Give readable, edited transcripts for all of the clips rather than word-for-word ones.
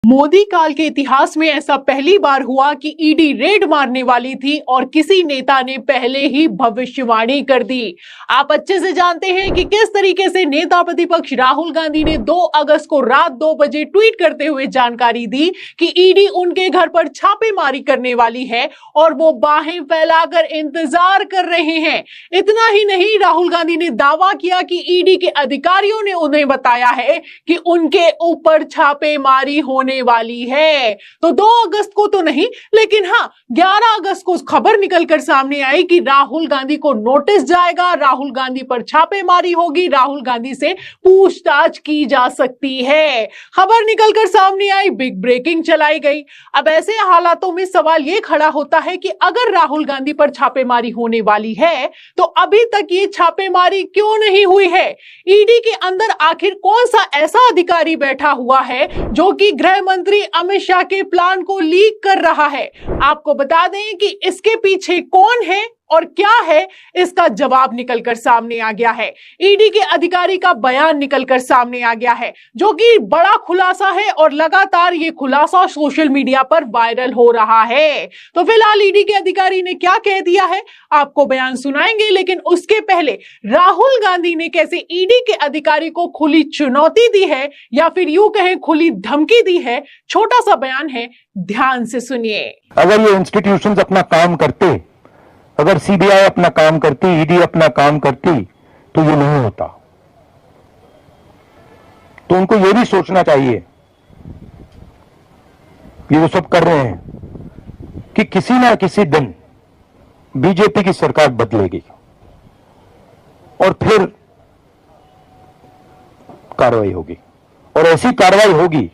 मोदी काल के इतिहास में ऐसा पहली बार हुआ कि ईडी रेड मारने वाली थी और किसी नेता ने पहले ही भविष्यवाणी कर दी। आप अच्छे से जानते हैं कि किस तरीके से नेता प्रतिपक्ष राहुल गांधी ने 2 अगस्त को रात 2 बजे ट्वीट करते हुए जानकारी दी कि ईडी उनके घर पर छापेमारी करने वाली है और वो बाहें फैलाकर इंतजार कर रहे हैं। इतना ही नहीं, राहुल गांधी ने दावा किया कि ईडी के अधिकारियों ने उन्हें बताया है कि उनके ऊपर छापेमारी होने वाली है। तो 2 अगस्त को तो नहीं, लेकिन हाँ 11 अगस्त को खबर निकलकर सामने आई कि राहुल गांधी को नोटिस जाएगा, राहुल गांधी पर छापेमारी होगी, राहुल गांधी से पूछताछ की जा सकती है। खबर निकलकर सामने आई, बिग ब्रेकिंग चलाई गई। अब ऐसे हालातों में सवाल यह खड़ा होता है कि अगर राहुल गांधी पर छापेमारी होने वाली है तो अभी तक ये छापेमारी क्यों नहीं हुई है? ईडी के अंदर आखिर कौन सा ऐसा अधिकारी बैठा हुआ है जो कि गृह मंत्री अमित शाह के प्लान को लीक कर रहा है? आपको बता दें कि इसके पीछे कौन है और क्या है, इसका जवाब निकलकर सामने आ गया है। ईडी के अधिकारी का बयान निकलकर सामने आ गया है जो कि बड़ा खुलासा है और लगातार ये खुलासा सोशल मीडिया पर वायरल हो रहा है। तो फिलहाल ईडी के अधिकारी ने क्या कह दिया है आपको बयान सुनाएंगे, लेकिन उसके पहले राहुल गांधी ने कैसे ईडी के अधिकारी को खुली चुनौती दी है या फिर यूं कहें खुली धमकी दी है, छोटा सा बयान है, ध्यान से सुनिए। अगर ये इंस्टीट्यूशंस अपना काम करते, अगर सीबीआई अपना काम करती, ईडी अपना काम करती, तो ये नहीं होता। तो उनको ये भी सोचना चाहिए, ये वो सब कर रहे हैं, कि किसी ना किसी दिन बीजेपी की सरकार बदलेगी और फिर कार्रवाई होगी, और ऐसी कार्रवाई होगी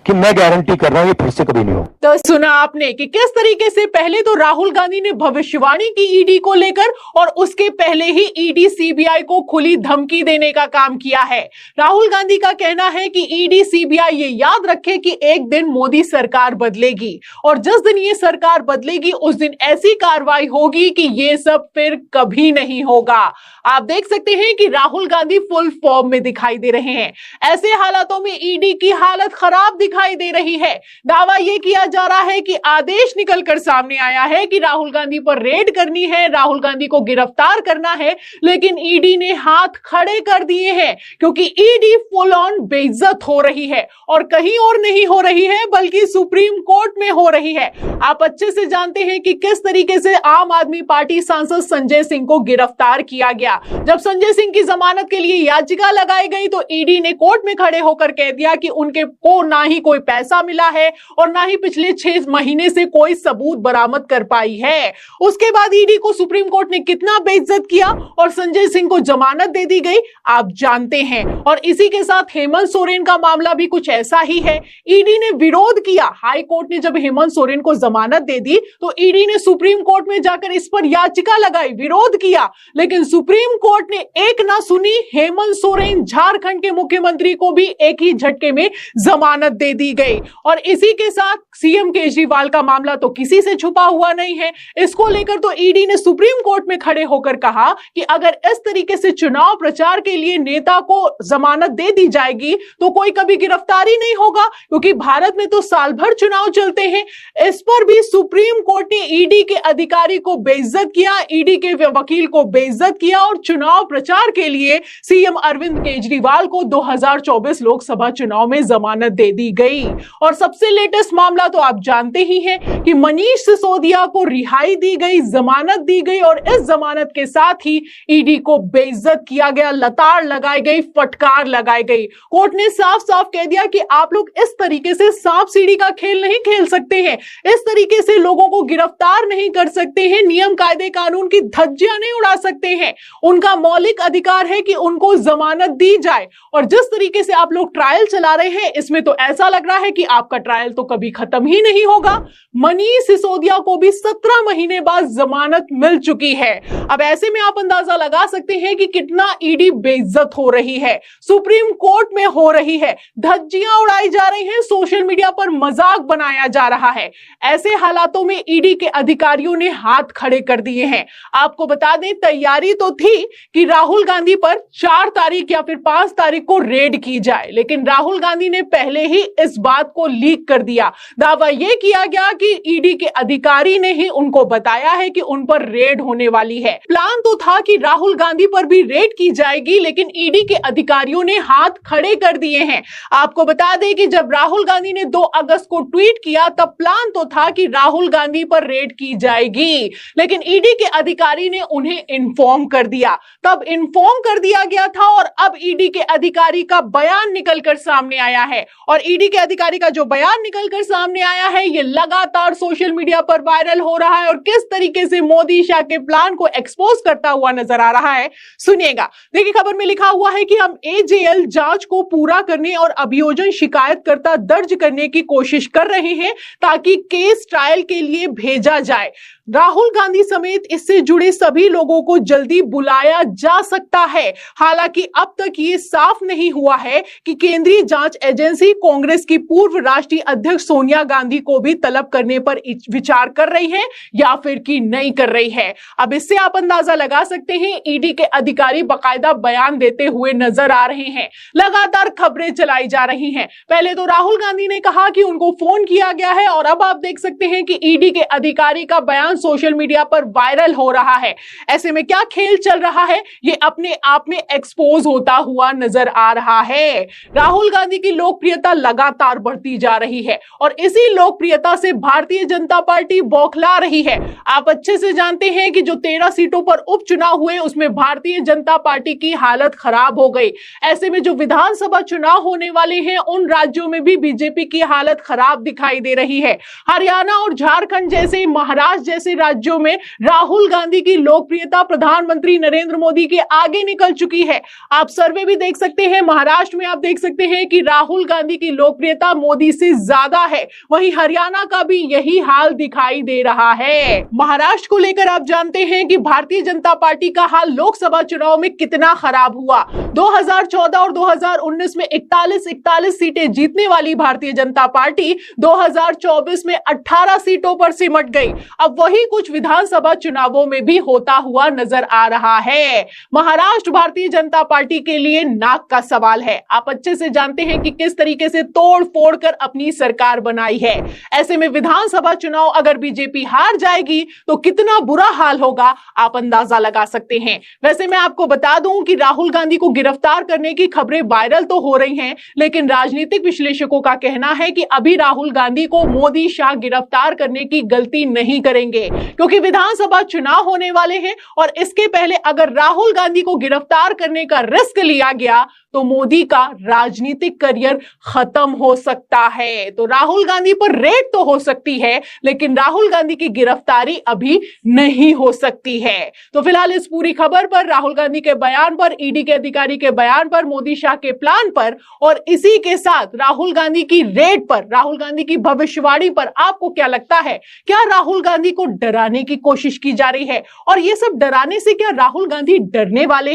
कि मैं गारंटी कर रहा हूं ये फिर से कभी नहीं हो। तो सुना आपने कि किस तरीके से पहले तो राहुल गांधी ने भविष्यवाणी की ईडी को लेकर और उसके पहले ही ईडी सीबीआई को खुली धमकी देने का काम किया है। राहुल गांधी का कहना है कि ईडी सीबीआई ये याद रखे कि एक दिन मोदी सरकार बदलेगी और जिस दिन ये सरकार बदलेगी उस दिन ऐसी कार्रवाई होगी कि ये सब फिर कभी नहीं होगा। आप देख सकते हैं कि राहुल गांधी फुल फॉर्म में दिखाई दे रहे हैं। ऐसे हालातों में ईडी की हालत खराब दिखाई दे रही है। दावा यह किया जा रहा है कि आदेश निकलकर सामने आया है कि राहुल गांधी पर रेड करनी है, राहुल गांधी को गिरफ्तार करना है, लेकिन ईडी ने हाथ खड़े कर दिए हैं क्योंकि ईडी फुल ऑन बेइज्जत हो रही है और कहीं और नहीं हो रही है बल्कि सुप्रीम कोर्ट में हो रही है। आप अच्छे से जानते हैं कि किस तरीके से आम आदमी पार्टी सांसद संजय सिंह को गिरफ्तार किया गया। जब संजय सिंह की जमानत के लिए याचिका लगाई गई तो ईडी ने कोर्ट में खड़े होकर कह दिया कि उनके को ना ही कोई पैसा मिला है और ना ही पिछले 6 महीने से कोई सबूत बरामद कर पाई है। उसके बाद ईडी को सुप्रीम कोर्ट ने कितना बेइज्जत किया और संजय सिंह को जमानत दे दी गई, आप जानते हैं। और इसी के साथ हेमंत सोरेन का मामला भी कुछ ऐसा ही है। ईडी ने विरोध किया, हाई कोर्ट ने जब हेमंत सोरेन को जमानत दे दी तो ईडी ने सुप्रीम कोर्ट में जाकर इस पर याचिका लगाई, विरोध किया, लेकिन सुप्रीम कोर्ट ने एक ना सुनी। हेमंत सोरेन झारखंड के मुख्यमंत्री को भी एक ही झटके में जमानत दे दी गई। और इसी के साथ सीएम केजरीवाल का मामला तो किसी से छुपा हुआ नहीं है। इसको लेकर तो ईडी ने सुप्रीम कोर्ट में खड़े होकर कहा कि अगर इस तरीके से चुनाव प्रचार के लिए नेता को जमानत दे दी जाएगी तो कोई कभी गिरफ्तारी नहीं होगा, क्योंकि भारत में तो साल भर चुनाव चलते हैं। इस पर भी सुप्रीम कोर्ट ने ईडी के अधिकारी को बेइज्जत किया, ईडी के वकील को बेइज्जत किया और चुनाव प्रचार के लिए सीएम अरविंद केजरीवाल को 2024 लोकसभा चुनाव में जमानत दे दी गई। और सबसे लेटेस्ट मामला तो आप जानते ही हैं कि मनीष सिसोदिया को रिहाई दी गई, जमानत दी गई और इस जमानत के साथ ही ईडी को बेइज्जत किया गया, लताड़ लगाई गई, फटकार लगाई गई। कोर्ट ने साफ साफ कह दिया कि आप लोग इस तरीके से सांप सीढ़ी का खेल नहीं खेल सकते हैं, इस तरीके से लोगों को गिरफ्तार नहीं कर सकते हैं, नियम कायदे कानून की धज्जियां नहीं उड़ा सकते हैं। उनका मौलिक अधिकार है कि उनको जमानत दी जाए। और जिस तरीके से आप लोग ट्रायल चला रहे हैं इसमें तो ऐसा लग रहा है कि आपका ट्रायल तो कभी खत्म ही नहीं होगा। मनीष सिसोदिया को भी 17 महीने बाद जमानत मिल चुकी है। अब ऐसे में आप अंदाजा लगा सकते हैं कि कितना ईडी बेइज्जत हो रही है, सुप्रीम कोर्ट में हो रही है, धज्जियां उड़ाई जा रही हैं, सोशल मीडिया पर मजाक बनाया जा रहा है। ऐसे हालातों में ईडी के अधिकारियों ने हाथ खड़े कर दिए हैं। आपको बता दें तैयारी तो थी कि राहुल गांधी पर 4 तारीख या फिर 5 तारीख को रेड की जाए, लेकिन राहुल गांधी ने पहले ही इस बात को लीक कर दिया। दावा यह किया गया कि ईडी के अधिकारी ने ही उनको बताया है कि उन पर रेड होने वाली है। प्लान तो था कि राहुल गांधी पर भी रेड की जाएगी, लेकिन ईडी के अधिकारियों ने हाथ खड़े कर दिए हैं। आपको बता दें कि जब राहुल गांधी ने 2 अगस्त को ट्वीट किया तब प्लान तो था कि राहुल गांधी पर रेड की जाएगी, लेकिन ईडी के अधिकारी ने उन्हें इन्फॉर्म कर दिया। तब इन्फॉर्म कर दिया गया था और अब ईडी के अधिकारी का बयान निकलकर सामने आया है। और ईडी के अधिकारी का जो बयान निकलकर सामने आया है ये लगातार सोशल मीडिया पर वायरल हो रहा है और किस तरीके से मोदी शाह के प्लान को एक्सपोज करता हुआ नजर आ रहा है, सुनिएगा। देखिए, खबर में लिखा हुआ है कि हम एजेएल जांच को पूरा करने और अभियोजन शिकायतकर्ता दर्ज करने की कोशिश कर रहे हैं ताकि केस ट्रायल के लिए भेजा जाए। राहुल गांधी समेत इससे जुड़े सभी लोगों को जल्दी बुलाया जा सकता है। हालांकि अब तक ये साफ नहीं हुआ है कि केंद्रीय जांच एजेंसी कांग्रेस की पूर्व राष्ट्रीय अध्यक्ष सोनिया गांधी को भी तलब करने पर विचार कर रही है या फिर कि नहीं कर रही है। अब इससे आप अंदाजा लगा सकते हैं, ईडी के अधिकारी बाकायदा बयान देते हुए नजर आ रहे हैं। लगातार खबरें चलाई जा रही हैं। पहले तो राहुल गांधी ने कहा कि उनको फोन किया गया है और अब आप देख सकते हैं कि ईडी के अधिकारी का बयान सोशल मीडिया पर वायरल हो रहा है। ऐसे में क्या खेल चल रहा है ये अपने आप में एक्सपोज होता हुआ नजर आ रहा है। राहुल गांधी की लोकप्रियता लगातार बढ़ती जा रही है और इसी लोकप्रियता से भारतीय जनता पार्टी बौखला रही है। आप अच्छे से जानते हैं कि जो 13 सीटों पर उपचुनाव हुए उसमें भारतीय जनता पार्टी की हालत खराब हो गई। ऐसे में जो विधानसभा चुनाव होने वाले हैं उन राज्यों में भी बीजेपी की हालत खराब दिखाई दे रही है। हरियाणा और झारखंड जैसे, महाराष्ट्र जैसे राज्यों में राहुल गांधी की लोकप्रियता प्रधानमंत्री नरेंद्र मोदी के आगे निकल चुकी है। आप सर्वे भी देख सकते हैं, महाराष्ट्र में आप देख सकते हैं कि राहुल गांधी की लोकप्रियता मोदी से ज्यादा है। वहीं हरियाणा का भी यही हाल दिखाई दे रहा है। महाराष्ट्र को लेकर आप जानते हैं कि भारतीय जनता पार्टी का हाल लोकसभा चुनाव में कितना खराब हुआ। 2014 और 2019 में 41 सीटें जीतने वाली भारतीय जनता पार्टी 2024 में 18 सीटों पर सिमट गई। अब वही कुछ विधानसभा चुनावों में भी होता हुआ नजर आ रहा है। महाराष्ट्र भारतीय जनता पार्टी के लिए नाक का सवाल है। आप अच्छे से जानते हैं कि किस तरीके से तोड़ फोड़ कर अपनी सरकार बनाई है। ऐसे में विधानसभा चुनाव अगर बीजेपी हार जाएगी तो कितना बुरा हाल होगा आप अंदाजा लगा सकते हैं। वैसे मैं आपको बता दूं कि राहुल गांधी को गिरफ्तार करने की खबरें वायरल तो हो रही हैं, लेकिन राजनीतिक विश्लेषकों का कहना है कि अभी राहुल गांधी को मोदी शाह गिरफ्तार करने की गलती नहीं करेंगे, क्योंकि विधानसभा चुनाव होने वाले हैं और इसके पहले अगर राहुल गांधी को गिरफ्तार करने का रिस्क लिया गया तो मोदी का राजनीतिक करियर खत्म हो सकता है। तो राहुल गांधी पर रेड तो हो सकती है, लेकिन राहुल गांधी की गिरफ्तारी अभी नहीं हो सकती है। तो फिलहाल इस पूरी खबर पर, राहुल गांधी के बयान पर, ईडी के अधिकारी के बयान पर, मोदी शाह के प्लान पर और इसी के साथ राहुल गांधी की रेड पर, राहुल गांधी की भविष्यवाणी पर आपको क्या लगता है? क्या राहुल गांधी को डराने की कोशिश की जा रही है? और ये सब डराने से क्या राहुल गांधी डरने वाले हैं?